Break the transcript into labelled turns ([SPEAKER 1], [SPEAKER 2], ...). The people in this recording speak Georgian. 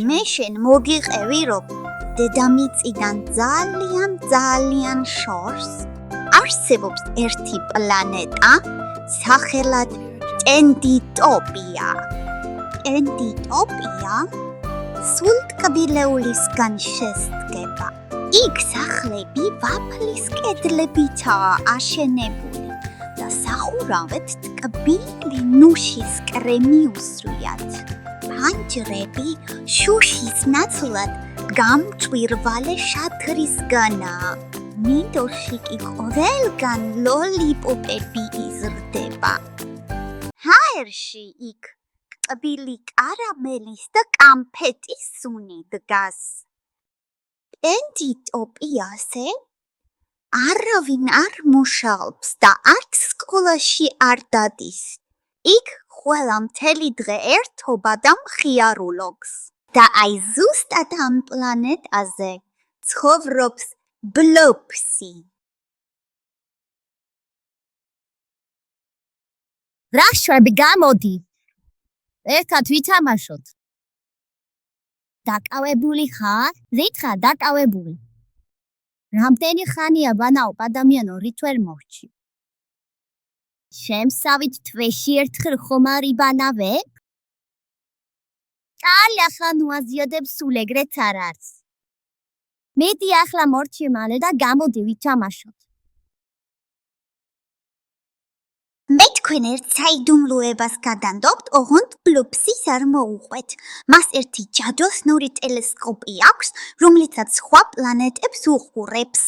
[SPEAKER 1] მე შენ მოგიყევი რომ დედამიწიდან ძალიან შორს არსებობს ერთი პლანეტა სახელად ტენდიტოპია. ტენდიტოპია სულ ტკბილეულისგან შესდგება. იქ სახლები ვაფლის კედლებითაა აშენებული და სახურავად ტკბილი ნუშის კრემი უსვიათ. ფანჯრები შუშის ნაცვლად გამჭვირვალე შაქრისგანაა. მინდორში კი ყველგან ლოლიპოპები იზრდება. ჰაერში იქ ტკბილი კარამელის და კამფეტის სუნი დგას. ტენდიტოპიაზე არავინ არ მუშაობს და არც სკოლაში არ დადის. იქ ყველა მთელი დღე ერთობა და მხიარულობს. და აი ზუსტად ამ პლანეტაზე ცხოვრობს ბლოფსი.
[SPEAKER 2] რა შვები გამოდი? ერთად ვითამაშოთ. დაკავებული ხარ? რით ხარ დაკავებული? რამდენი ხანია ვანაობ ადამიანო რით ვერ მოვჩი? შემსავით თვეში ერთხელ ხომ არ იბანავებ? კალი ახლა ნუაზიოდებს სულ ეგრეც არ არის. მეტი ახლა მორჩი მალე და გამოდი ვითამაშოთ.
[SPEAKER 1] მე თქვენ ერთ საიდუმლოებას გადანდობთ, ოღონდ ბლოფსის არ მოუყვეთ. მას ერთი ჯადოსნური ტელესკოპი აქვს, რომლითაც სხვა პლანეტებს უყურებს.